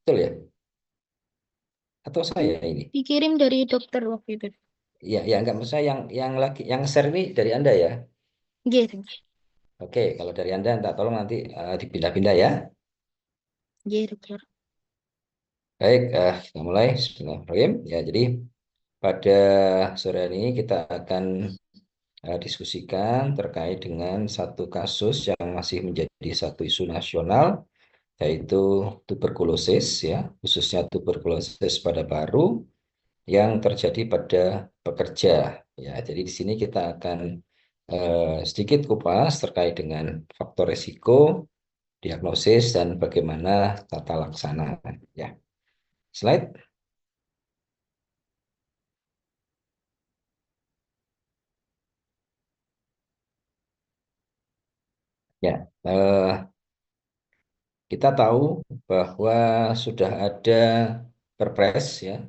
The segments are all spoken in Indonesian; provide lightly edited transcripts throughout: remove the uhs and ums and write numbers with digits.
Betul ya? Atau saya ini? Dikirim dari dokter waktu itu. Ya, ya enggak, maksud saya yang lagi yang share ini dari Anda ya. Gitu. Oke, kalau dari Anda minta tolong nanti dipindah-pindah ya. Gitu, dokter. Baik, kita mulai. Bismillahirrahmanirrahim. Ya, jadi pada sore hari ini kita akan diskusikan terkait dengan satu kasus yang masih menjadi satu isu nasional, yaitu tuberkulosis ya, khususnya tuberkulosis pada paru yang terjadi pada pekerja. Ya, jadi di sini kita akan sedikit kupas terkait dengan faktor risiko, diagnosis dan bagaimana tata laksana. Ya, slide. Ya, kita tahu bahwa sudah ada Perpres ya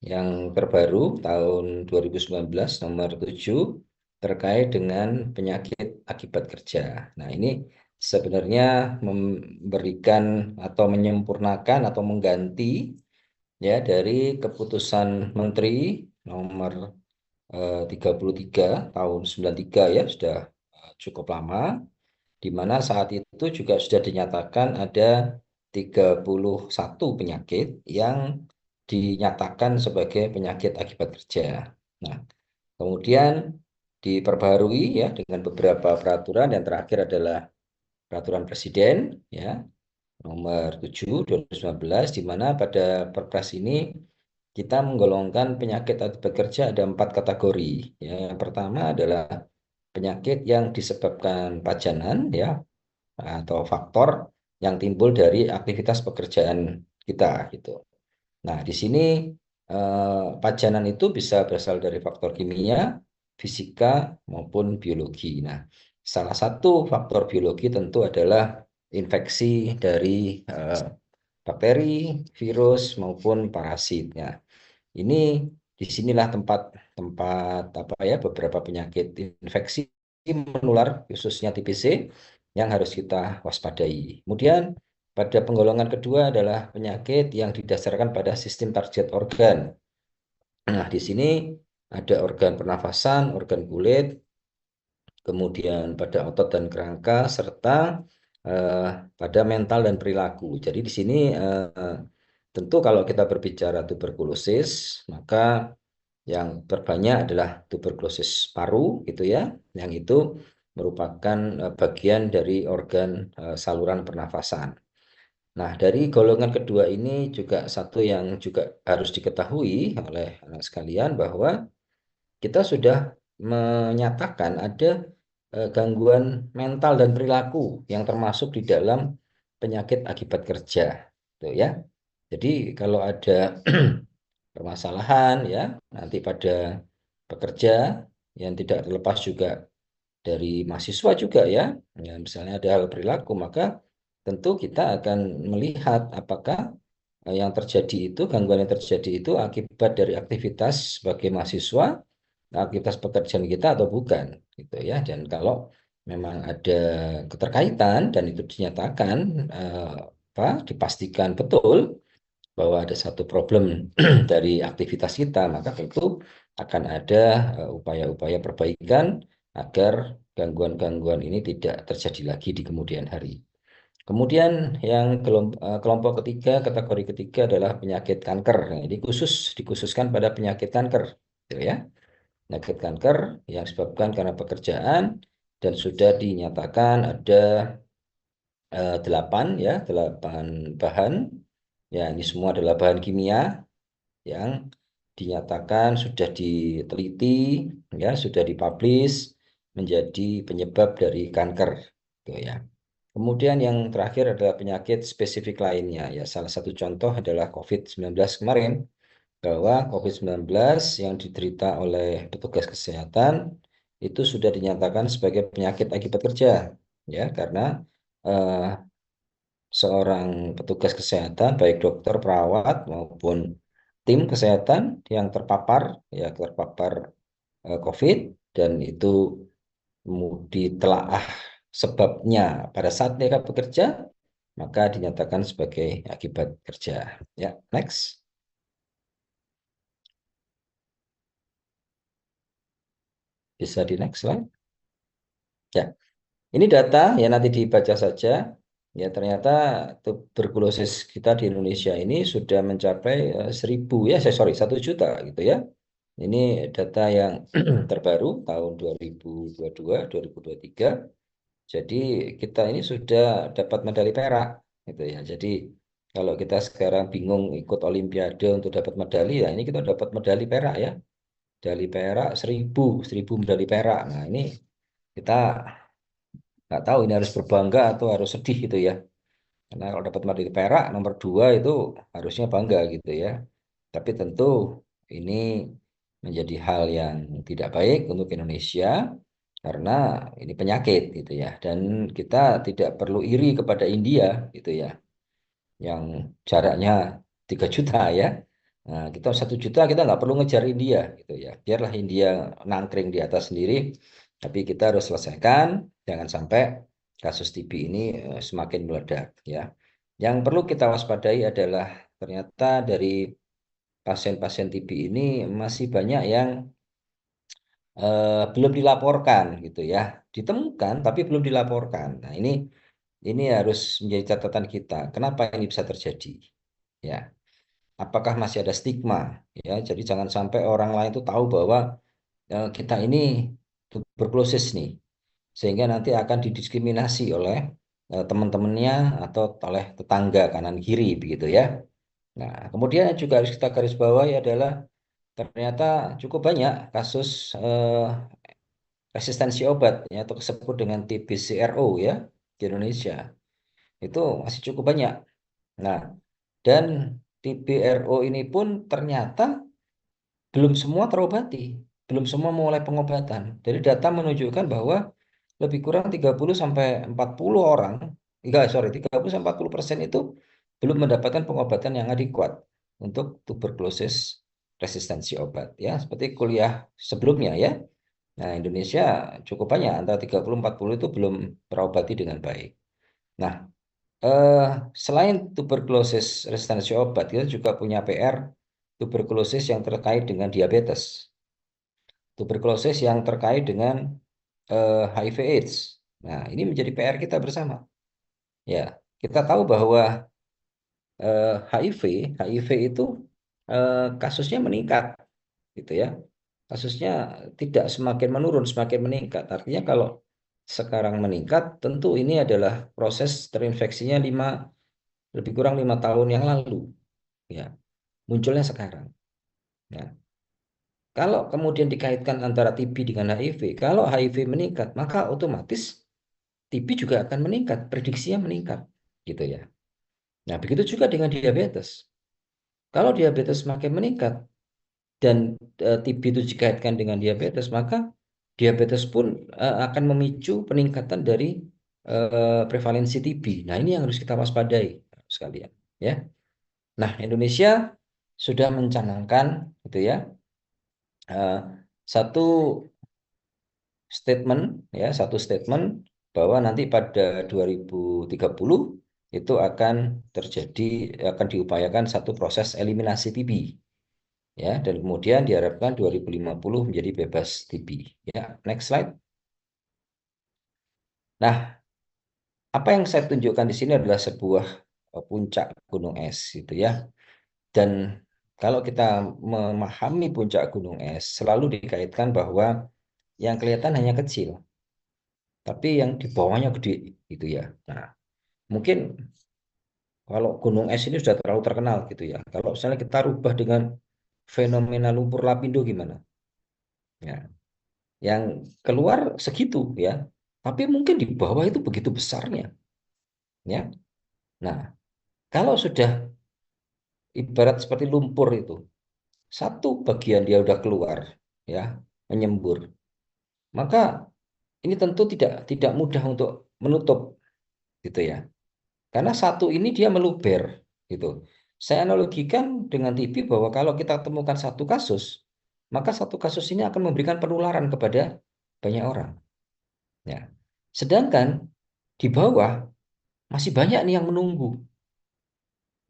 yang terbaru tahun 2019 nomor 7 terkait dengan penyakit akibat kerja. Nah, ini sebenarnya memberikan atau menyempurnakan atau mengganti ya dari keputusan Menteri nomor 33 tahun 93 ya, sudah cukup lama, di mana saat itu juga sudah dinyatakan ada 31 penyakit yang dinyatakan sebagai penyakit akibat kerja. Nah, kemudian diperbarui ya dengan beberapa peraturan, yang terakhir adalah peraturan presiden ya nomor 7 2019, di mana pada Perpres ini kita menggolongkan penyakit akibat kerja ada 4 kategori. Ya, yang pertama adalah penyakit yang disebabkan pajanan ya, atau faktor yang timbul dari aktivitas pekerjaan kita gitu. Nah, di sini pajanan itu bisa berasal dari faktor kimia, fisika maupun biologi. Nah, salah satu faktor biologi tentu adalah infeksi dari bakteri, virus maupun parasitnya. Ini disinilah tempat tempat apa ya, beberapa penyakit infeksi menular khususnya TBC yang harus kita waspadai. Kemudian pada penggolongan kedua adalah penyakit yang didasarkan pada sistem target organ. Nah, di sini ada organ pernafasan, organ kulit, kemudian pada otot dan kerangka, serta eh, pada mental dan perilaku. Jadi di sini tentu kalau kita berbicara tuberkulosis, maka yang terbanyak adalah tuberkulosis paru gitu ya, yang itu merupakan bagian dari organ saluran pernafasan. Nah, dari golongan kedua ini juga satu yang juga harus diketahui oleh anak sekalian, bahwa kita sudah menyatakan ada gangguan mental dan perilaku yang termasuk di dalam penyakit akibat kerja, tuh ya. Jadi kalau ada permasalahan ya nanti pada pekerja, yang tidak terlepas juga dari mahasiswa juga ya, ya misalnya ada hal perilaku, maka tentu kita akan melihat apakah yang terjadi itu, gangguan yang terjadi itu akibat dari aktivitas sebagai mahasiswa, aktivitas pekerjaan kita atau bukan gitu ya. Dan kalau memang ada keterkaitan dan itu dinyatakan dipastikan betul bahwa ada satu problem dari aktivitas kita, maka tentu akan ada upaya-upaya perbaikan agar gangguan-gangguan ini tidak terjadi lagi di kemudian hari. Kemudian yang kelompok ketiga, kategori ketiga adalah penyakit kanker. Nah, ini dikhususkan pada penyakit kanker, gitu ya. Penyakit kanker yang disebabkan karena pekerjaan dan sudah dinyatakan ada 8 bahan. Ya, ini semua adalah bahan kimia yang dinyatakan sudah diteliti, ya, sudah dipublish menjadi penyebab dari kanker, gitu ya. Kemudian yang terakhir adalah penyakit spesifik lainnya. Ya, salah satu contoh adalah COVID-19 kemarin, bahwa COVID-19 yang diderita oleh petugas kesehatan itu sudah dinyatakan sebagai penyakit akibat kerja, ya, karena eh, seorang petugas kesehatan, baik dokter, perawat maupun tim kesehatan yang terpapar COVID, dan itu ditelaah sebabnya pada saat mereka bekerja, maka dinyatakan sebagai akibat kerja. Ya, next. Bisa di next slide. Ya, ini data ya nanti dibaca saja. Ya, ternyata tuberkulosis kita di Indonesia ini sudah mencapai 1.000 ya, saya sorry 1 juta gitu ya. Ini data yang terbaru tahun 2022, 2023. Jadi kita ini sudah dapat medali perak gitu ya. Jadi kalau kita sekarang bingung ikut Olimpiade untuk dapat medali, ya ini kita dapat medali perak ya. Medali perak 1.000 medali perak. Nah ini kita nggak tahu ini harus berbangga atau harus sedih gitu ya. Karena kalau dapat medali perak nomor 2 itu harusnya bangga gitu ya. Tapi tentu ini menjadi hal yang tidak baik untuk Indonesia karena ini penyakit gitu ya. Dan kita tidak perlu iri kepada India gitu ya, yang jaraknya 3 juta ya. Nah, kita 1 juta kita nggak perlu ngejar India gitu ya. Biarlah India nangkring di atas sendiri, tapi kita harus selesaikan, jangan sampai kasus TB ini semakin meledak ya. Yang perlu kita waspadai adalah ternyata dari pasien-pasien TB ini masih banyak yang belum dilaporkan gitu ya. Ditemukan tapi belum dilaporkan. Nah, ini harus menjadi catatan kita. Kenapa ini bisa terjadi? Ya, apakah masih ada stigma? Ya, jadi jangan sampai orang lain itu tahu bahwa kita ini tuberkulosis nih, sehingga nanti akan didiskriminasi oleh teman-temannya atau oleh tetangga kanan kiri begitu ya. Nah, kemudian yang juga harus kita garis bawahi adalah ternyata cukup banyak kasus resistensi obat ya, atau disebut dengan TBCRO ya di Indonesia. Itu masih cukup banyak. Nah, dan TBRO ini pun ternyata belum semua terobati, belum semua mulai pengobatan. Jadi data menunjukkan bahwa lebih kurang 30 sampai 40 orang, enggak, sorry, 30 sampai 40% itu belum mendapatkan pengobatan yang adekuat untuk tuberkulosis resistensi obat ya, seperti kuliah sebelumnya ya. Nah, Indonesia cukup banyak, antara 30-40 itu belum terobati dengan baik. Nah, eh, selain tuberkulosis resistensi obat, kita juga punya PR tuberkulosis yang terkait dengan diabetes, tuberkulosis yang terkait dengan HIV/AIDS. Nah, ini menjadi PR kita bersama. Ya, kita tahu bahwa HIV, HIV itu kasusnya meningkat, gitu ya. Kasusnya tidak semakin menurun, semakin meningkat. Artinya kalau sekarang meningkat, tentu ini adalah proses terinfeksinya lebih kurang 5 tahun yang lalu, ya, munculnya sekarang. Ya. Kalau kemudian dikaitkan antara TB dengan HIV, kalau HIV meningkat, maka otomatis TB juga akan meningkat, prediksinya meningkat, gitu ya. Nah, begitu juga dengan diabetes. Kalau diabetes semakin meningkat dan TB itu dikaitkan dengan diabetes, maka diabetes pun akan memicu peningkatan dari prevalensi TB. Nah, ini yang harus kita waspadai sekalian, ya. Nah, Indonesia sudah mencanangkan gitu ya, eh, satu statement satu statement bahwa nanti pada 2030 itu akan diupayakan satu proses eliminasi TB ya, dan kemudian diharapkan 2050 menjadi bebas TB ya. Next slide. Nah, apa yang saya tunjukkan di sini adalah sebuah puncak gunung es gitu ya. Dan kalau kita memahami puncak gunung es selalu dikaitkan bahwa yang kelihatan hanya kecil, tapi yang di bawahnya gede gitu ya. Nah, mungkin kalau gunung es ini sudah terlalu terkenal gitu ya. Kalau misalnya kita rubah dengan fenomena lumpur lapindo gimana? Ya, yang keluar segitu ya. Tapi mungkin di bawah itu begitu besarnya, ya. Nah, kalau sudah ibarat seperti lumpur itu, satu bagian dia udah keluar, ya, menyembur, maka ini tentu tidak mudah untuk menutup, gitu ya. Karena satu ini dia meluber, gitu. Saya analogikan dengan TB bahwa kalau kita temukan satu kasus, maka satu kasus ini akan memberikan penularan kepada banyak orang. Ya. Sedangkan di bawah masih banyak nih yang menunggu,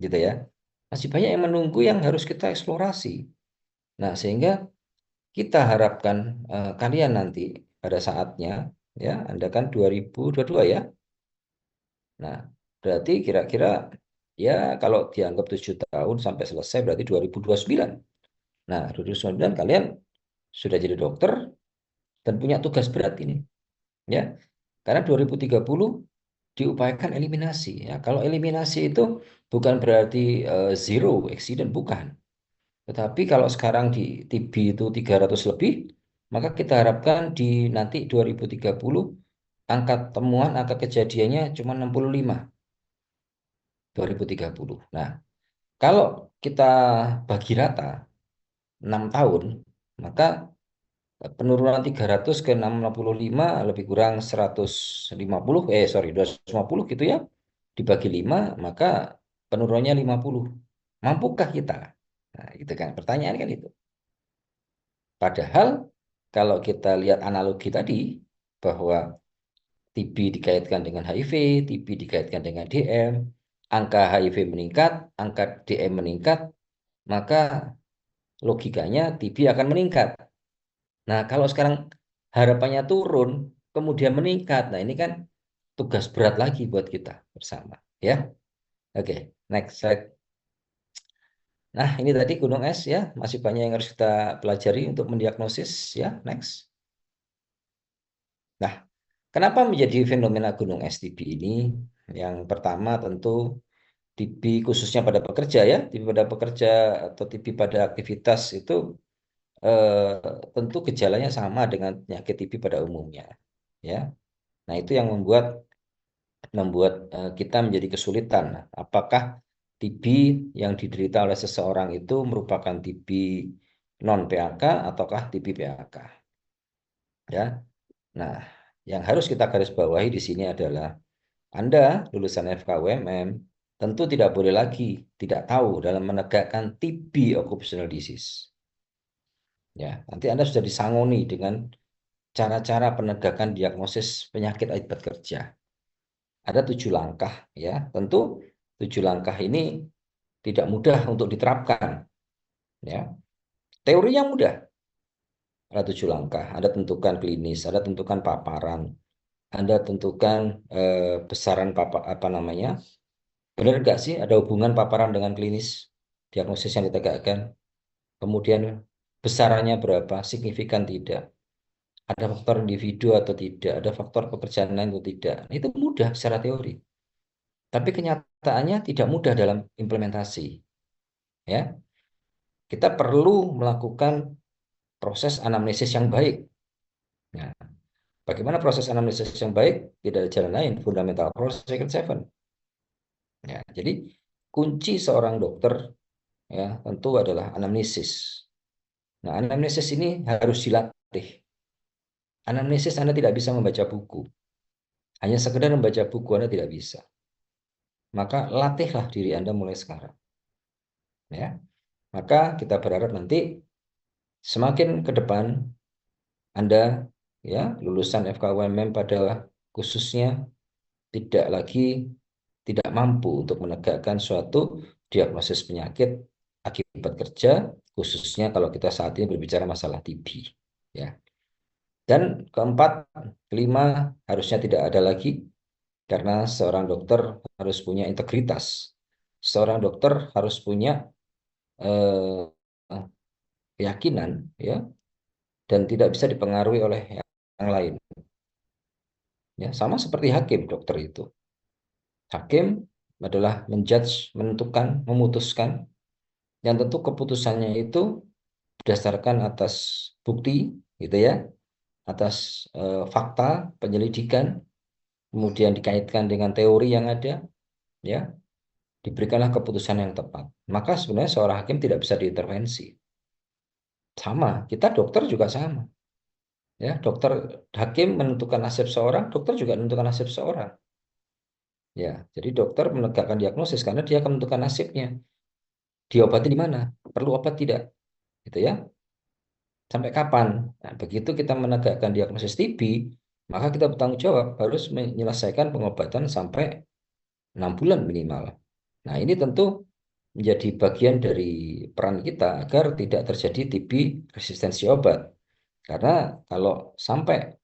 gitu ya. Masih banyak yang menunggu yang harus kita eksplorasi. Nah, sehingga kita harapkan kalian nanti pada saatnya, ya, Anda kan 2022 ya. Nah, berarti kira-kira ya kalau dianggap 7 tahun sampai selesai berarti 2029. Nah, 2029 kalian sudah jadi dokter dan punya tugas berat ini, ya. Karena 2030 diupayakan eliminasi, ya. Kalau eliminasi itu bukan berarti zero accident, bukan. Tetapi kalau sekarang di TB itu 300 lebih, maka kita harapkan di nanti 2030 angka temuan, angka kejadiannya cuma 65, 2030. Nah, kalau kita bagi rata 6 tahun, maka penurunan 300 ke 665 lebih kurang 150, sorry, 250 gitu ya, dibagi 5, maka penurunannya 50. Mampukah kita? Nah, itu kan pertanyaan kan itu. Padahal kalau kita lihat analogi tadi, bahwa TB dikaitkan dengan HIV, TB dikaitkan dengan DM, angka HIV meningkat, angka DM meningkat, maka logikanya TB akan meningkat. Nah, kalau sekarang harapannya turun, kemudian meningkat, nah ini kan tugas berat lagi buat kita bersama, ya. Oke, next slide. Nah, ini tadi gunung es ya, masih banyak yang harus kita pelajari untuk mendiagnosis ya. Next. Nah, kenapa menjadi fenomena gunung es TB ini? Yang pertama tentu TB khususnya pada pekerja ya, TB pada pekerja atau TB pada aktivitas itu tentu gejalanya sama dengan penyakit TB pada umumnya, ya. Nah, itu yang membuat membuat kita menjadi kesulitan. Apakah TB yang diderita oleh seseorang itu merupakan TB non PAK ataukah TB PAK, ya. Nah, yang harus kita garis bawahi di sini adalah Anda lulusan FKUMM tentu tidak boleh lagi tidak tahu dalam menegakkan TB occupational disease. Ya, nanti Anda sudah disangoni dengan cara-cara penegakan diagnosis penyakit akibat kerja. Ada 7 langkah, ya. Tentu 7 langkah ini tidak mudah untuk diterapkan, ya. Teorinya mudah. Ada 7 langkah. Anda tentukan klinis, Anda tentukan paparan, Anda tentukan besaran apa namanya? Benar nggak sih ada hubungan paparan dengan klinis diagnosis yang ditegakkan? Kemudian besarannya berapa? Signifikan tidak? Ada faktor individu atau tidak? Ada faktor pekerjaan lain atau tidak? Nah, itu mudah secara teori. Tapi kenyataannya tidak mudah dalam implementasi, ya. Kita perlu melakukan proses anamnesis yang baik. Nah, bagaimana proses anamnesis yang baik? Tidak ada jalan lain, fundamental process second seven. Ya, jadi kunci seorang dokter ya tentu adalah anamnesis. Nah, anamnesis ini harus dilatih. Anamnesis Anda tidak bisa membaca buku. Hanya sekedar membaca buku Anda tidak bisa. Maka latihlah diri Anda mulai sekarang. Ya. Maka kita berharap nanti semakin ke depan Anda ya lulusan FKUMM pada khususnya tidak lagi tidak mampu untuk menegakkan suatu diagnosis penyakit akibat kerja, khususnya kalau kita saat ini berbicara masalah TB, ya. Dan keempat, kelima, harusnya tidak ada lagi karena seorang dokter harus punya integritas. Seorang dokter harus punya eh, keyakinan, ya, dan tidak bisa dipengaruhi oleh yang lain. Ya, sama seperti hakim dokter itu. Hakim adalah menjudge, menentukan, memutuskan, yang tentu keputusannya itu berdasarkan atas bukti, gitu ya, atas fakta penyelidikan, kemudian dikaitkan dengan teori yang ada, ya, diberikanlah keputusan yang tepat. Maka sebenarnya seorang hakim tidak bisa diintervensi. Sama, kita dokter juga sama. Ya, dokter hakim menentukan nasib seorang, dokter juga menentukan nasib seorang. Ya, jadi dokter menegakkan diagnosis karena dia akan menentukan nasibnya. Diobati di mana? Perlu obat tidak? Gitu ya. Sampai kapan? Nah, begitu kita menegakkan diagnosis TB, maka kita bertanggung jawab harus menyelesaikan pengobatan sampai 6 bulan minimal. Nah, ini tentu menjadi bagian dari peran kita agar tidak terjadi TB resistensi obat. Karena kalau sampai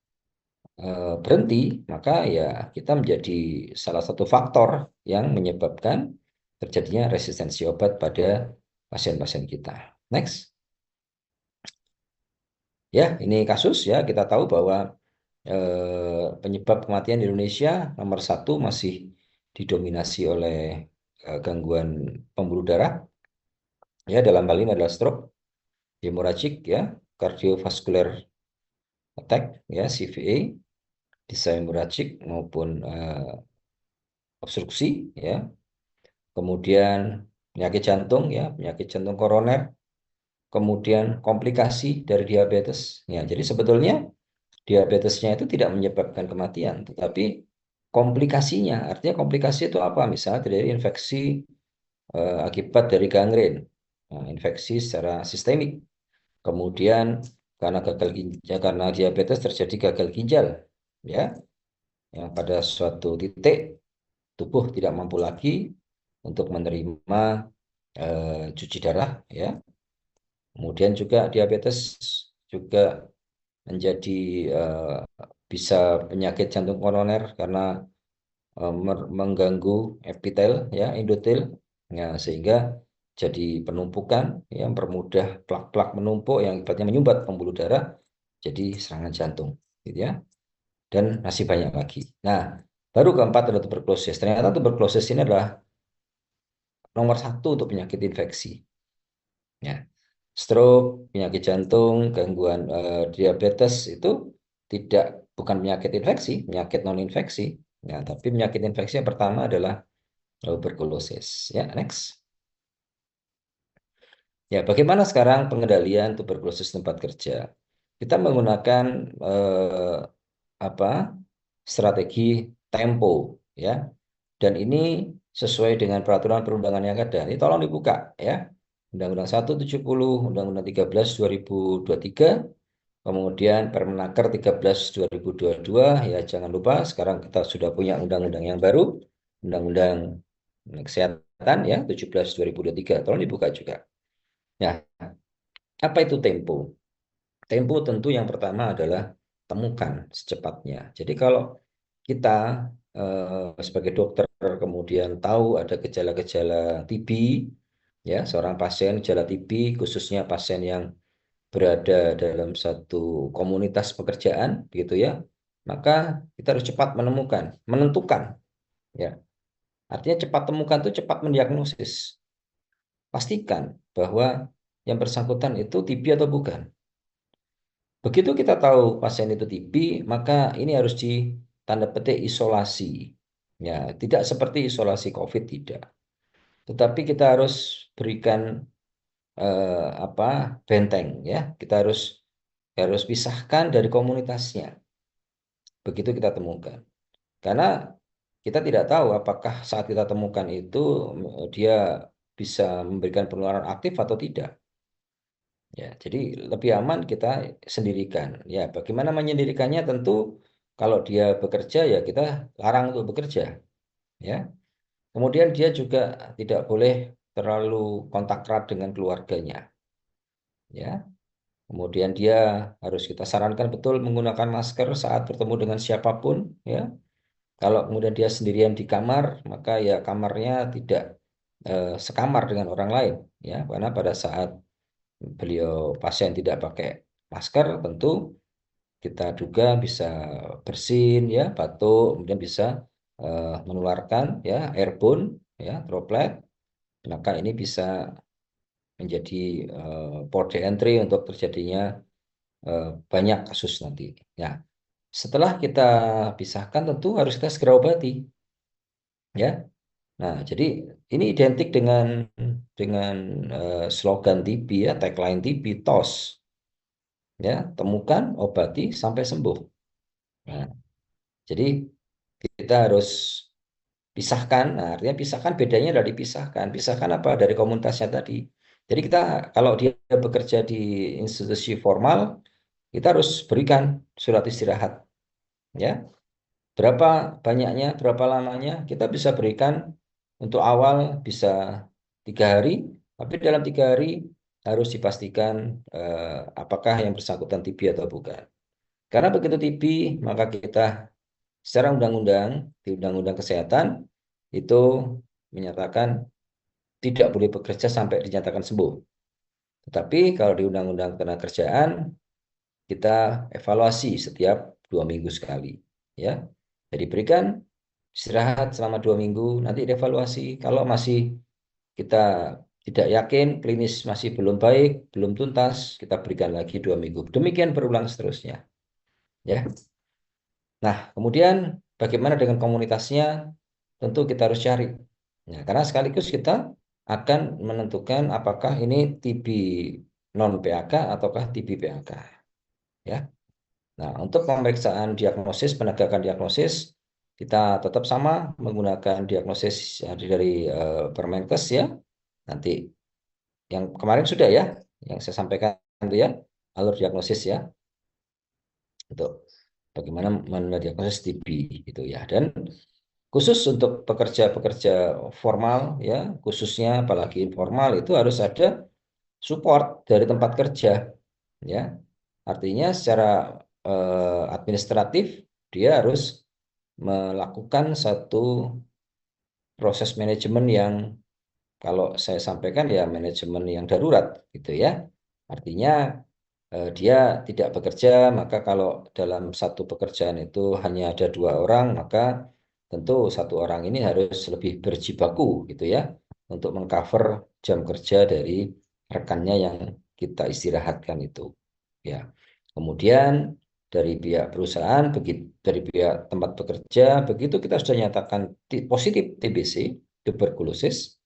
berhenti, maka ya kita menjadi salah satu faktor yang menyebabkan terjadinya resistensi obat pada pasien-pasien kita. Next. Ya, ini kasus ya, kita tahu bahwa penyebab kematian di Indonesia nomor satu masih didominasi oleh gangguan pembuluh darah. Ya, dalam hal ini adalah stroke, hemorrhagic ya, cardiovascular attack ya, CVA, bisa hemorrhagic maupun obstruksi ya. Kemudian penyakit jantung ya, penyakit jantung koroner, kemudian komplikasi dari diabetes. Ya, jadi sebetulnya diabetesnya itu tidak menyebabkan kematian, tetapi komplikasinya, artinya komplikasi itu apa? Misalnya dari infeksi akibat dari gangren, nah, infeksi secara sistemik. Kemudian karena gagal ginjal, karena diabetes terjadi gagal ginjal, ya, yang pada suatu titik tubuh tidak mampu lagi untuk menerima cuci darah, ya. Kemudian juga diabetes juga menjadi eh, bisa penyakit jantung koroner karena mengganggu epitel ya endotel ya, sehingga jadi penumpukan yang mempermudah plak-plak menumpuk yang ibaratnya menyumbat pembuluh darah jadi serangan jantung gitu ya, dan masih banyak lagi. Nah, baru keempat adalah tuberkulosis. Ternyata tuberkulosis ini adalah nomor satu untuk penyakit infeksi ya. Stroke, penyakit jantung, gangguan diabetes itu tidak, bukan penyakit infeksi, penyakit non infeksi ya, tapi penyakit infeksi yang pertama adalah tuberkulosis. Ya, next. Ya, bagaimana sekarang pengendalian tuberkulosis tempat kerja? Kita menggunakan eh, apa? Strategi tempo, ya. Dan ini sesuai dengan peraturan perundangan yang ada. Ini tolong dibuka, ya. Undang-Undang 170, Undang-Undang 13 2023, kemudian Permenaker 13 2022. Ya, jangan lupa sekarang kita sudah punya undang-undang yang baru, Undang-Undang Kesehatan ya 17 2023. Tolong dibuka juga. Nah, apa itu tempo? Tempo tentu yang pertama adalah temukan secepatnya. Jadi kalau kita sebagai dokter kemudian tahu ada gejala-gejala TB, ya seorang pasien gejala TB, khususnya pasien yang berada dalam satu komunitas pekerjaan, gitu ya, maka kita harus cepat menemukan, menentukan, ya. Artinya cepat temukan itu cepat mendiagnosis. Pastikan bahwa yang bersangkutan itu TB atau bukan. Begitu kita tahu pasien itu TB, maka ini harus di tanda petik isolasi. Ya, tidak seperti isolasi COVID, tidak. Tetapi kita harus berikan apa benteng, ya. Kita harus harus pisahkan dari komunitasnya. Begitu kita temukan. Karena kita tidak tahu apakah saat kita temukan itu dia bisa memberikan penularan aktif atau tidak. Ya, jadi lebih aman kita sendirikan. Ya, bagaimana menyendirikannya? Tentu kalau dia bekerja ya kita larang untuk bekerja. Ya, kemudian dia juga tidak boleh terlalu kontak erat dengan keluarganya. Ya, kemudian dia harus kita sarankan betul menggunakan masker saat bertemu dengan siapapun. Ya, kalau kemudian dia sendirian di kamar, maka ya kamarnya tidak sekamar dengan orang lain. Ya, karena pada saat beliau pasien tidak pakai masker, tentu kita juga bisa bersin ya, batuk, kemudian bisa menularkan ya airborne ya, droplet. Maka ini bisa menjadi port entry untuk terjadinya banyak kasus nanti. Ya, setelah kita pisahkan tentu harus kita segera obati ya. Nah, jadi ini identik dengan slogan TB ya, tagline TB TOS ya, temukan, obati sampai sembuh. Nah, jadi kita harus pisahkan. Nah, artinya pisahkan bedanya dari pisahkan. Pisahkan apa? Dari komunitasnya tadi. Jadi kita kalau dia bekerja di institusi formal, kita harus berikan surat istirahat, ya. Berapa banyaknya, berapa lamanya, kita bisa berikan untuk awal bisa 3 hari, tapi dalam 3 hari harus dipastikan apakah yang bersangkutan TB atau bukan. Karena begitu TB, maka kita secara undang-undang, di Undang-Undang Kesehatan, itu menyatakan tidak boleh bekerja sampai dinyatakan sembuh. Tetapi kalau di Undang-Undang Ketenagakerjaan, kita evaluasi setiap 2 minggu sekali. Ya, jadi berikan istirahat selama 2 minggu, nanti dievaluasi. Kalau masih kita tidak yakin, klinis masih belum baik, belum tuntas, kita berikan lagi 2 minggu. Demikian berulang seterusnya. Ya. Nah, kemudian bagaimana dengan komunitasnya? Tentu kita harus cari. Nah, karena sekaligus kita akan menentukan apakah ini TB non PHK ataukah TB PHK. Ya. Nah, untuk pemeriksaan diagnosis, penegakan diagnosis, kita tetap sama menggunakan diagnosis dari Permenkes ya. Nanti yang kemarin sudah ya, yang saya sampaikan itu ya, alur diagnosis ya, untuk bagaimana mendiagnosis TB itu ya. Dan khusus untuk pekerja-pekerja formal ya, khususnya apalagi informal itu harus ada support dari tempat kerja ya. Artinya secara administratif dia harus melakukan satu proses manajemen yang kalau saya sampaikan ya manajemen yang darurat gitu ya. Artinya dia tidak bekerja, maka kalau dalam satu pekerjaan itu hanya ada 2 orang, maka tentu satu orang ini harus lebih berjibaku gitu ya untuk mengcover jam kerja dari rekannya yang kita istirahatkan itu. Ya. Kemudian dari pihak perusahaan, begitu dari pihak tempat bekerja, begitu kita sudah nyatakan positif TBC, tuberkulosis,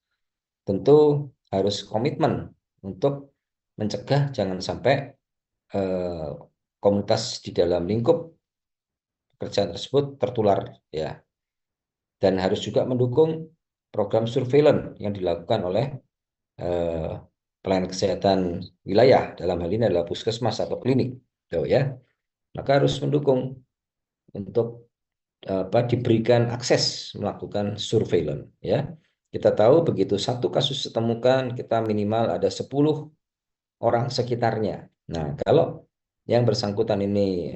tentu harus komitmen untuk mencegah jangan sampai eh, komunitas di dalam lingkup pekerjaan tersebut tertular ya, dan harus juga mendukung program surveillance yang dilakukan oleh eh, pelayanan kesehatan wilayah, dalam hal ini adalah puskesmas atau klinik tuh ya, maka harus mendukung untuk diberikan akses melakukan surveillance ya. Kita tahu begitu satu kasus ditemukan, kita minimal ada 10 orang sekitarnya. Nah, kalau yang bersangkutan ini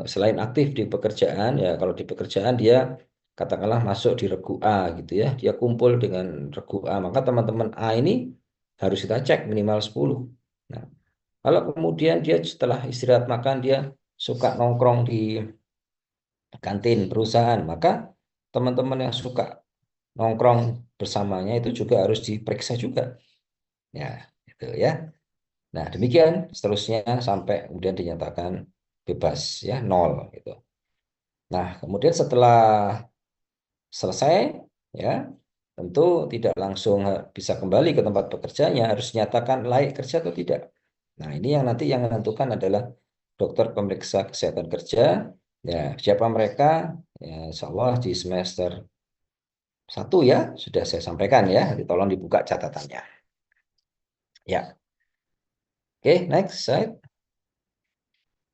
selain aktif di pekerjaan, ya kalau di pekerjaan dia katakanlah masuk di regu A gitu ya, dia kumpul dengan regu A, maka teman-teman A ini harus kita cek minimal 10. Nah, kalau kemudian dia setelah istirahat makan, dia suka nongkrong di kantin perusahaan, maka teman-teman yang suka nongkrong bersamanya itu juga harus diperiksa juga. Ya, itu ya. Nah, demikian seterusnya sampai kemudian dinyatakan bebas ya, nol gitu. Nah, kemudian setelah selesai ya, tentu tidak langsung bisa kembali ke tempat pekerjaannya, harus nyatakan layak kerja atau tidak. Nah, ini yang nanti yang menentukan adalah dokter pemeriksa kesehatan kerja. Ya, siapa mereka? Ya, insya Allah di semester 1 ya, sudah saya sampaikan ya, tolong dibuka catatannya. Ya, oke, next slide.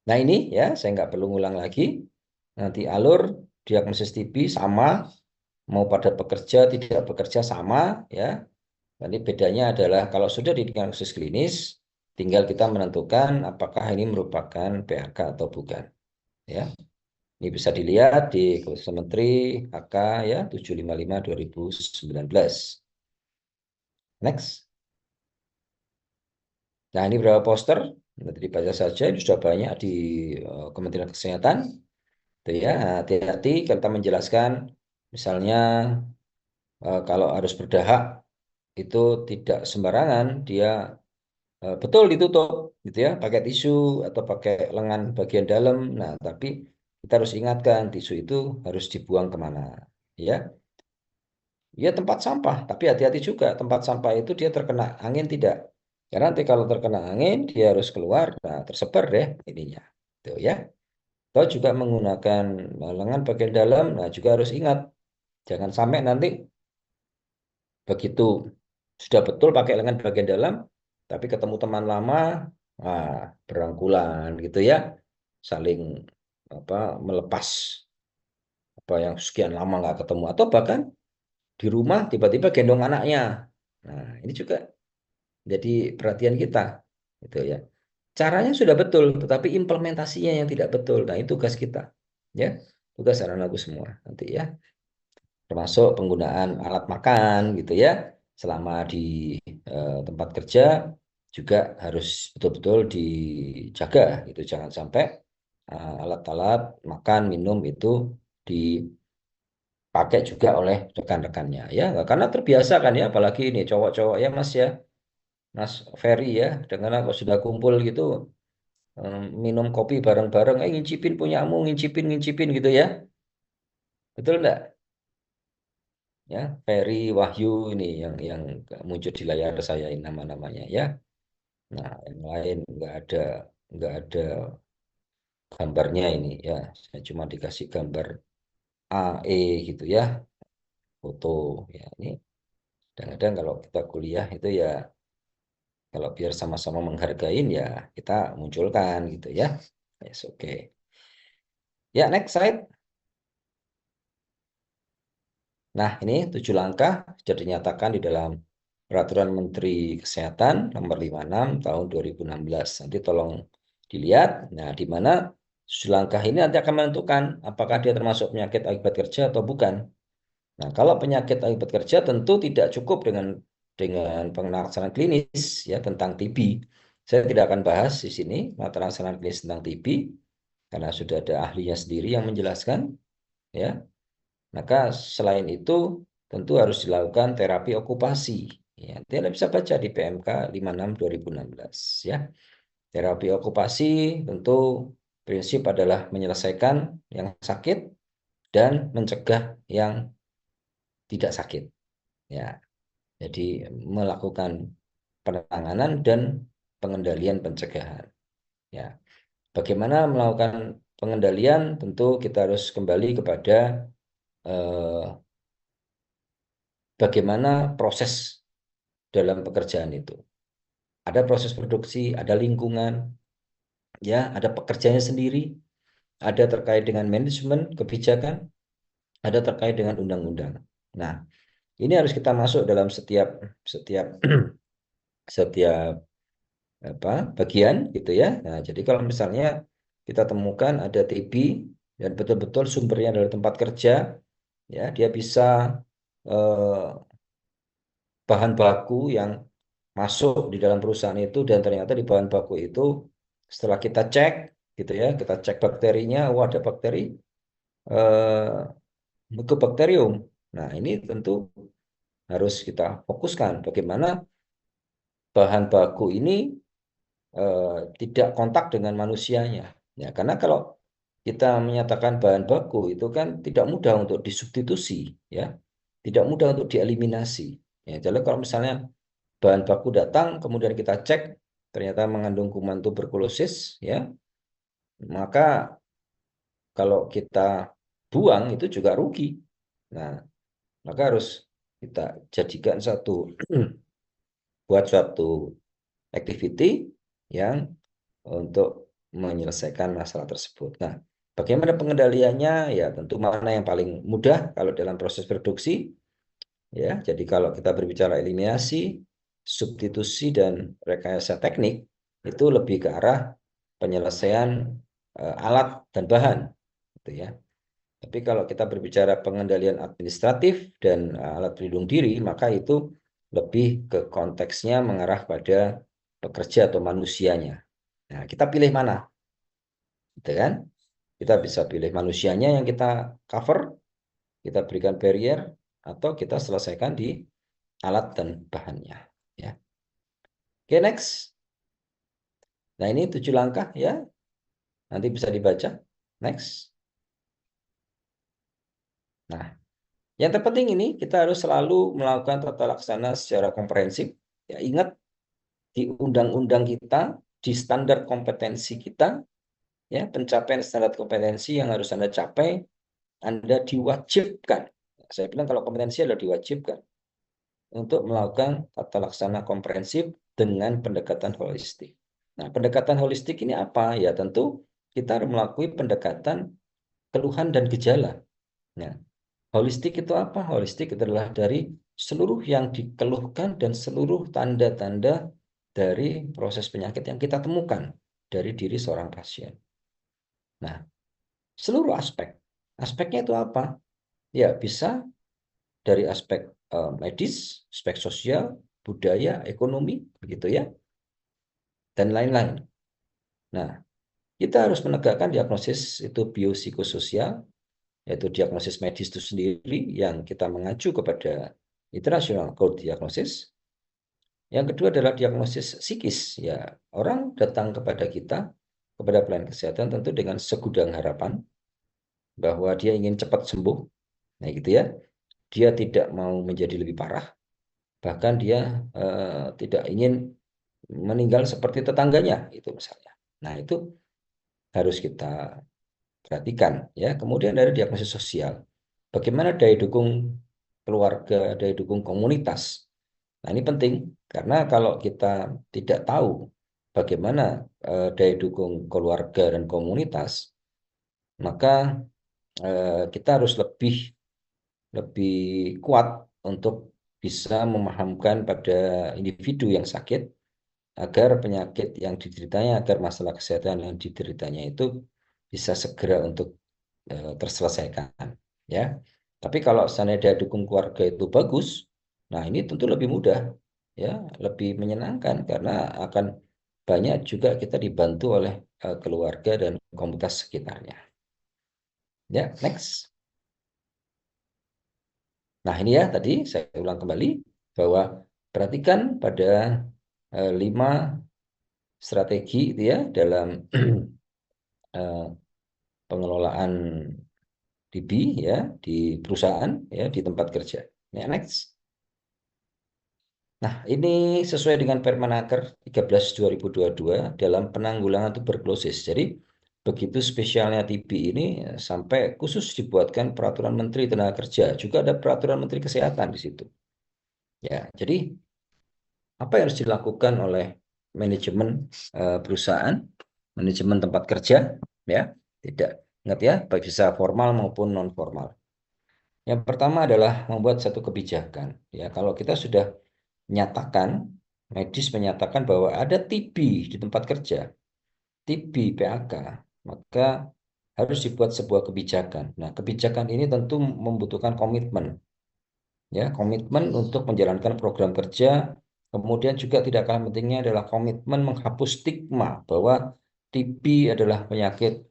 Nah ini ya, saya nggak perlu ngulang lagi. Nanti alur diagnosis TB sama, mau pada bekerja, tidak bekerja sama ya. Nanti bedanya adalah kalau sudah di diagnosis klinis, tinggal kita menentukan apakah ini merupakan PHK atau bukan. Ya, ini bisa dilihat di Keputusan Menteri AK ya 755/2019. Next. Nah ini berapa poster? Nanti dibaca saja, ini sudah banyak di Kementerian Kesehatan. Itu ya, hati-hati kita menjelaskan, misalnya kalau harus berdahak itu tidak sembarangan, dia betul ditutup gitu ya, pakai tisu atau pakai lengan bagian dalam. Nah, tapi kita harus ingatkan tisu itu harus dibuang kemana, ya? Ya tempat sampah, tapi hati-hati juga tempat sampah itu dia terkena angin tidak? Karena nanti kalau terkena angin dia harus keluar, nah tersebar deh ininya, tuh ya. Atau juga menggunakan lengan bagian dalam, nah juga harus ingat jangan sampai nanti begitu sudah betul pakai lengan bagian dalam, tapi ketemu teman lama, nah, berangkulan gitu ya, saling apa melepas apa yang sekian lama nggak ketemu, atau bahkan di rumah tiba-tiba gendong anaknya. Nah, ini juga jadi perhatian kita, gitu ya. Caranya sudah betul, tetapi implementasinya yang tidak betul. Nah, itu tugas kita, ya, tugas anak-anakku semua nanti ya, termasuk penggunaan alat makan, gitu ya, selama di tempat kerja juga harus betul-betul dijaga, gitu. Jangan sampai alat-alat makan minum itu dipakai juga oleh rekan-rekannya, ya, karena terbiasa kan ya, apalagi ini cowok-cowok ya Mas ya, Mas Ferry ya, dengan aku sudah kumpul gitu, minum kopi bareng-bareng, ngincipin punyamu, ngincipin, ngincipin gitu ya. Betul enggak? Ya, Ferry, Wahyu ini yang muncul di layar saya ini nama-namanya ya. Nah, yang lain nggak ada gambarnya ini ya. Saya cuma dikasih gambar A, E gitu ya, foto ya. Ini kadang-kadang kalau kita kuliah itu ya, kalau biar sama-sama menghargain ya kita munculkan gitu ya. Yes, oke. Ya, next slide. Nah, ini 7 langkah sudah dinyatakan di dalam Peraturan Menteri Kesehatan nomor 56 tahun 2016. Nanti tolong dilihat. Nah, di mana 7 langkah ini nanti akan menentukan apakah dia termasuk penyakit akibat kerja atau bukan. Nah, kalau penyakit akibat kerja tentu tidak cukup dengan pelaksanaan klinis ya tentang TB. Saya tidak akan bahas di sini pelaksanaan klinis tentang TB karena sudah ada ahlinya sendiri yang menjelaskan ya. Maka selain itu tentu harus dilakukan terapi okupasi. Ya, Anda bisa baca di PMK 56 2016 ya. Terapi okupasi tentu prinsip adalah menyelesaikan yang sakit dan mencegah yang tidak sakit. Ya, jadi melakukan penanganan dan pengendalian pencegahan. Ya, bagaimana melakukan pengendalian? Tentu kita harus kembali kepada eh, bagaimana proses dalam pekerjaan itu. Ada proses produksi, ada lingkungan, ya, ada pekerjaannya sendiri, ada terkait dengan manajemen kebijakan, ada terkait dengan undang-undang. Nah, ini harus kita masuk dalam setiap setiap setiap apa bagian gitu ya. Nah, jadi kalau misalnya kita temukan ada TB dan betul-betul sumbernya dari tempat kerja, ya, dia bisa eh, bahan baku yang masuk di dalam perusahaan itu, dan ternyata di bahan baku itu setelah kita cek gitu ya, kita cek bakterinya, oh ada bakteri Mycobacterium. Nah, ini tentu harus kita fokuskan bagaimana bahan baku ini tidak kontak dengan manusianya. Ya, karena kalau kita menyatakan bahan baku itu kan tidak mudah untuk disubstitusi, ya, tidak mudah untuk dieliminasi. Ya, jadi kalau misalnya bahan baku datang, kemudian kita cek, ternyata mengandung kuman tuberkulosis, ya, maka kalau kita buang itu juga rugi. Nah, maka harus kita jadikan buat suatu activity yang untuk menyelesaikan masalah tersebut. Nah, bagaimana pengendaliannya? Ya, tentu mana yang paling mudah kalau dalam proses produksi, ya. Jadi kalau kita berbicara eliminasi, substitusi dan rekayasa teknik itu lebih ke arah penyelesaian alat dan bahan, gitu ya. Tapi kalau kita berbicara pengendalian administratif dan alat pelindung diri, maka itu lebih ke konteksnya mengarah pada pekerja atau manusianya. Nah, kita pilih mana? Gitu kan? Kita bisa pilih manusianya yang kita cover, kita berikan barrier, atau kita selesaikan di alat dan bahannya. Ya. Oke, next. Nah, ini 7 langkah ya. Nanti bisa dibaca. Next. Nah, yang terpenting ini kita harus selalu melakukan tata laksana secara komprehensif. Ya, ingat di undang-undang kita, di standar kompetensi kita, ya, pencapaian standar kompetensi yang harus Anda capai, Anda diwajibkan. Saya bilang kalau kompetensi adalah diwajibkan untuk melakukan tata laksana komprehensif dengan pendekatan holistik. Nah, pendekatan holistik ini apa? Ya, tentu kita harus melakukan pendekatan keluhan dan gejala. Nah, holistik itu apa? Holistik adalah dari seluruh yang dikeluhkan dan seluruh tanda-tanda dari proses penyakit yang kita temukan dari diri seorang pasien. Nah, seluruh aspek. Aspeknya itu apa? Ya, bisa dari aspek medis, aspek sosial, budaya, ekonomi, begitu ya, dan lain-lain. Nah, kita harus menegakkan diagnosis itu biopsikososial, yaitu diagnosis medis itu sendiri yang kita mengacu kepada International Code Diagnosis. Yang kedua adalah diagnosis psikis. Ya, orang datang kepada kita, kepada pelayanan kesehatan tentu dengan segudang harapan bahwa dia ingin cepat sembuh. Nah, gitu ya. Dia tidak mau menjadi lebih parah, bahkan dia tidak ingin meninggal seperti tetangganya, itu misalnya. Nah, itu harus kita perhatikan ya. Kemudian dari diagnosis sosial. Bagaimana daya dukung keluarga, daya dukung komunitas. Nah, ini penting karena kalau kita tidak tahu bagaimana daya dukung keluarga dan komunitas, maka kita harus lebih lebih kuat untuk bisa memahamkan pada individu yang sakit agar penyakit yang dideritanya, agar masalah kesehatan yang dideritanya itu bisa segera untuk terselesaikan, ya. Tapi kalau seandainya daya dukung keluarga itu bagus, nah ini tentu lebih mudah, ya, lebih menyenangkan karena akan banyak juga kita dibantu oleh keluarga dan komunitas sekitarnya. Ya, next. Nah, ini ya tadi saya ulang kembali bahwa perhatikan pada 5 strategi itu ya dalam eh, pengelolaan TB ya di perusahaan ya di tempat kerja. Ya, next. Nah, ini sesuai dengan Permenaker 13 2022 dalam penanggulangan tuberkulosis. Jadi, begitu spesialnya TB ini sampai khusus dibuatkan peraturan Menteri Tenaga Kerja, juga ada peraturan Menteri Kesehatan di situ. Ya, jadi apa yang harus dilakukan oleh manajemen perusahaan, manajemen tempat kerja, ya, tidak ingat ya, baik bisa formal maupun non formal. Yang pertama adalah membuat satu kebijakan. Ya, kalau kita sudah menyatakan, medis menyatakan bahwa ada TB di tempat kerja, TB PHK, maka harus dibuat sebuah kebijakan. Nah, kebijakan ini tentu membutuhkan komitmen, ya, komitmen untuk menjalankan program kerja. Kemudian juga tidak kalah pentingnya adalah komitmen menghapus stigma bahwa TB adalah penyakit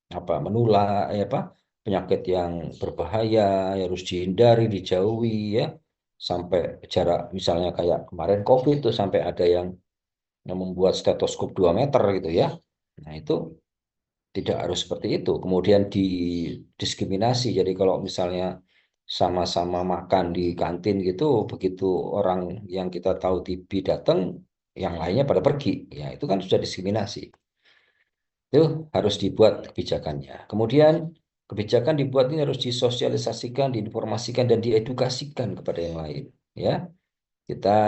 apa menular, apa penyakit yang berbahaya, harus dihindari, dijauhi ya. Sampai jarak misalnya kayak kemarin COVID itu sampai ada yang membuat stetoskop 2 meter gitu ya. Nah, itu tidak harus seperti itu. Kemudian didiskriminasi. Jadi kalau misalnya sama-sama makan di kantin gitu, begitu orang yang kita tahu TB datang, yang lainnya pada pergi. Ya, itu kan sudah diskriminasi. Itu harus dibuat kebijakannya. Kemudian kebijakan dibuat ini harus disosialisasikan, diinformasikan, dan diedukasikan kepada yang lain. Ya, kita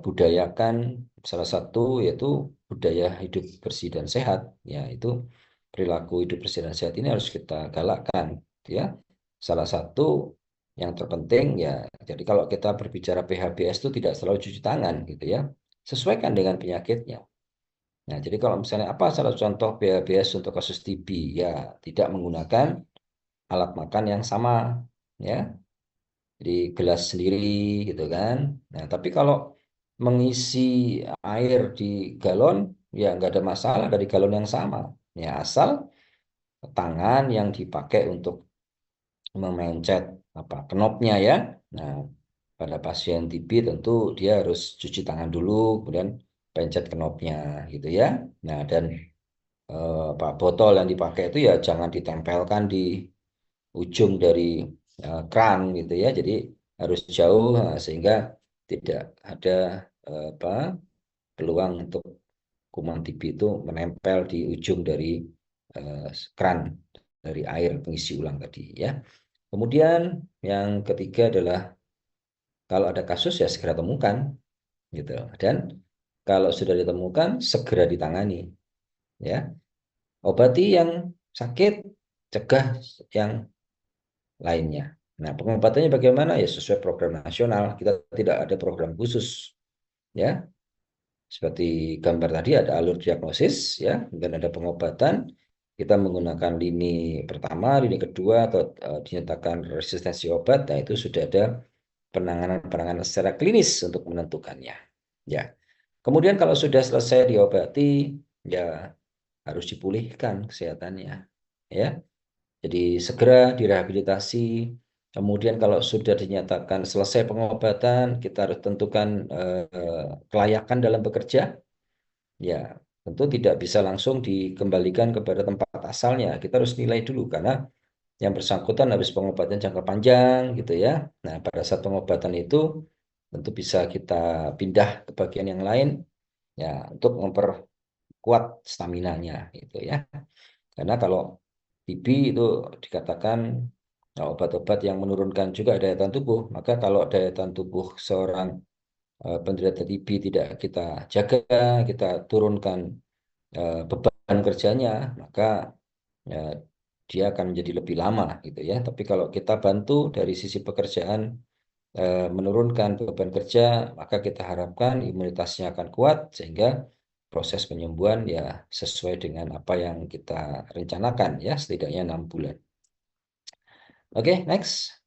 budayakan salah satu yaitu budaya hidup bersih dan sehat. Ya, itu perilaku hidup bersih dan sehat ini harus kita galakkan. Ya, salah satu yang terpenting ya. Jadi kalau kita berbicara PHBS itu tidak selalu cuci tangan, gitu ya. Sesuaikan dengan penyakitnya. Nah, jadi kalau misalnya apa salah contoh PHBS untuk kasus TB? Ya, tidak menggunakan alat makan yang sama, ya, di gelas sendiri, gitu kan. Nah, tapi kalau mengisi air di galon, ya nggak ada masalah dari galon yang sama. Ya, asal tangan yang dipakai untuk memencet apa knopnya ya. Nah, pada pasien TB tentu dia harus cuci tangan dulu, kemudian pencet knopnya, gitu ya. Nah, dan Pak botol yang dipakai itu ya jangan ditempelkan di ujung dari kran gitu ya. Jadi harus jauh sehingga tidak ada apa peluang untuk kuman TB itu menempel di ujung dari kran dari air pengisi ulang tadi ya. Kemudian yang ketiga adalah kalau ada kasus ya segera temukan gitu. Dan kalau sudah ditemukan segera ditangani ya. Obati yang sakit, cegah yang lainnya. Nah, pengobatannya bagaimana? Ya sesuai program nasional. Kita tidak ada program khusus, ya. Seperti gambar tadi ada alur diagnosis, ya, dan ada pengobatan. Kita menggunakan lini pertama, lini kedua, atau dinyatakan resistensi obat. Nah, itu sudah ada penanganan-penanganan secara klinis untuk menentukannya. Ya. Kemudian kalau sudah selesai diobati, ya harus dipulihkan kesehatannya. Ya. Jadi segera direhabilitasi. Kemudian kalau sudah dinyatakan selesai pengobatan, kita harus tentukan kelayakan dalam bekerja. Ya, tentu tidak bisa langsung dikembalikan kepada tempat asalnya. Kita harus nilai dulu karena yang bersangkutan habis pengobatan jangka panjang gitu ya. Nah, pada saat pengobatan itu tentu bisa kita pindah ke bagian yang lain ya untuk memperkuat staminanya gitu ya. Karena kalau TB itu dikatakan obat-obat yang menurunkan juga daya tahan tubuh, maka kalau daya tahan tubuh seorang penderita TB tidak kita jaga, kita turunkan beban kerjanya, maka ya, dia akan menjadi lebih lama gitu ya. Tapi kalau kita bantu dari sisi pekerjaan menurunkan beban kerja, maka kita harapkan imunitasnya akan kuat sehingga proses penyembuhan ya sesuai dengan apa yang kita rencanakan ya setidaknya 6 bulan. Oke, next.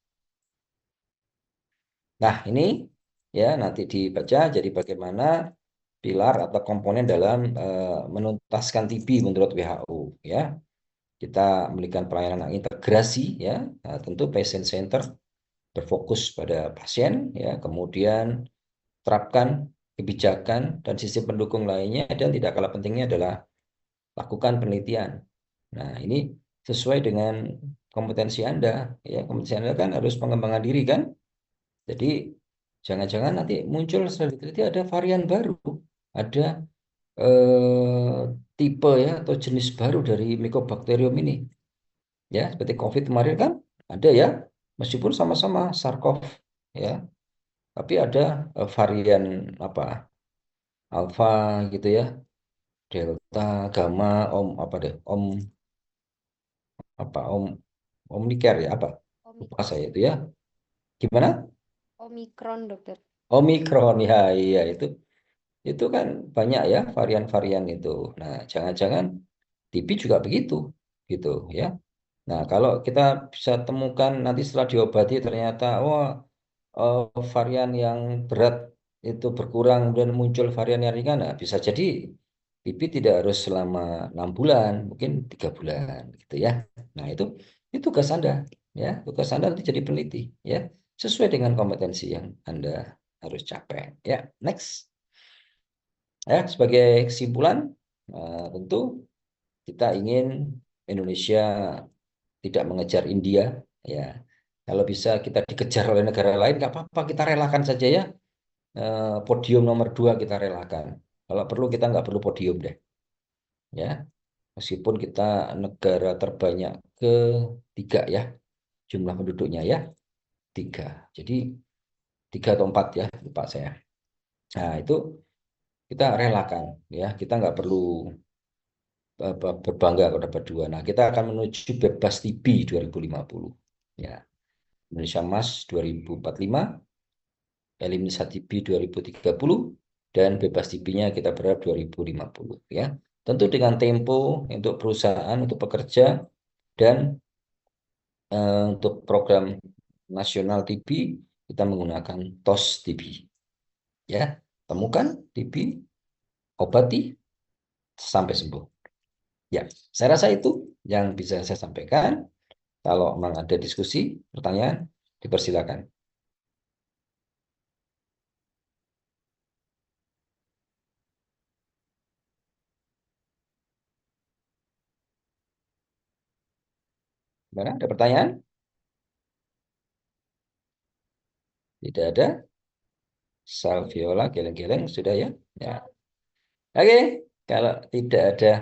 Nah, ini ya nanti dibaca jadi bagaimana pilar atau komponen dalam menuntaskan TB menurut WHO ya. Kita memberikan pelayanan yang integrasi ya, nah, tentu patient center berfokus pada pasien ya, kemudian terapkan kebijakan dan sistem pendukung lainnya dan tidak kalah pentingnya adalah lakukan penelitian. Nah, ini sesuai dengan kompetensi Anda ya, kompetensi Anda kan harus pengembangan diri kan. Jadi jangan-jangan nanti muncul setelah diteliti ada varian baru, ada eh, tipe ya atau jenis baru dari Mycobacterium ini. Ya, seperti COVID kemarin kan ada ya, meskipun sama-sama SARS-CoV ya, tapi ada varian apa alfa gitu ya, delta, gamma, apa deh, om omniker ya apa? Lupa Omikron. saya itu ya. Gimana? Omikron, dokter. Omikron ya, iya itu kan banyak ya varian-varian itu. Nah, jangan-jangan TB juga begitu gitu ya. Nah, kalau kita bisa temukan nanti setelah diobati ternyata wah varian yang berat itu berkurang dan muncul varian yang ringan, nah, bisa jadi TB tidak harus selama 6 bulan, mungkin 3 bulan gitu ya. Nah, itu tugas Anda ya, tugas Anda nanti jadi peneliti ya, sesuai dengan kompetensi yang Anda harus capai. Ya, next. Ya, sebagai kesimpulan, tentu kita ingin Indonesia tidak mengejar India ya. Kalau bisa kita dikejar oleh negara lain nggak apa-apa, kita relakan saja ya. Podium nomor 2 kita relakan. Kalau perlu kita nggak perlu podium deh ya. Meskipun kita negara terbanyak ketiga ya jumlah penduduknya ya 3. Jadi 3 atau 4 ya lupa saya. Nah itu kita relakan ya. Kita nggak perlu berbangga kalau dapat 2. Nah kita akan menuju bebas TB 2050 ya. Indonesia Emas 2045, eliminasi TB 2030, dan bebas TB-nya kita berharap 2050 ya. Tentu dengan tempo untuk perusahaan, untuk pekerja, dan untuk program nasional TB kita menggunakan TOS TB ya. Temukan TB, obati sampai sembuh. Ya, saya rasa itu yang bisa saya sampaikan. Kalau memang ada diskusi, pertanyaan, dipersilakan. Gimana? Ada pertanyaan? Tidak ada. Salviola, geleng-geleng, sudah ya? Ya. Oke, kalau tidak ada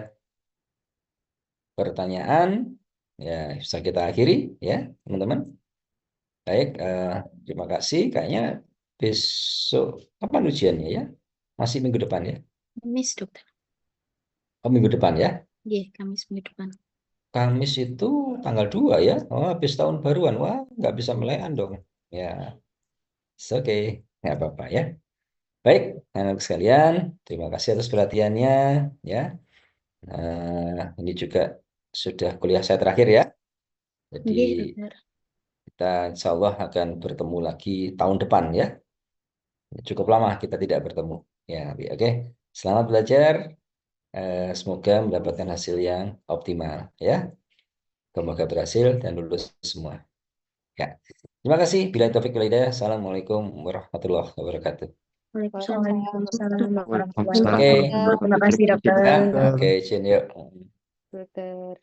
pertanyaan, ya bisa kita akhiri ya, teman-teman. Baik, terima kasih. Kayaknya besok kapan ujiannya ya? Masih minggu depan ya? Kamis, dokter. Oh, minggu depan ya? Iya, Kamis minggu depan. Kamis itu tanggal 2 ya. Oh, habis tahun baruan. Wah, nggak bisa melehan dong. Ya, oke. Nggak apa-apa ya. Baik, anak sekalian. Terima kasih atas perhatiannya. Ya, ini juga sudah kuliah saya terakhir ya. Jadi Nggih, dokter. kita insya Allah akan bertemu lagi tahun depan ya. Cukup lama kita tidak bertemu. Ya, oke. Selamat belajar. Semoga mendapatkan hasil yang optimal ya. Semoga berhasil dan lulus semua. Ya. Terima kasih. Bila taufik wal hidayah. Assalamualaikum warahmatullahi wabarakatuh. Waalaikumsalam warahmatullahi Oke. wabarakatuh. Terima kasih, dokter. Ya, oke, izin yuk. Dokter.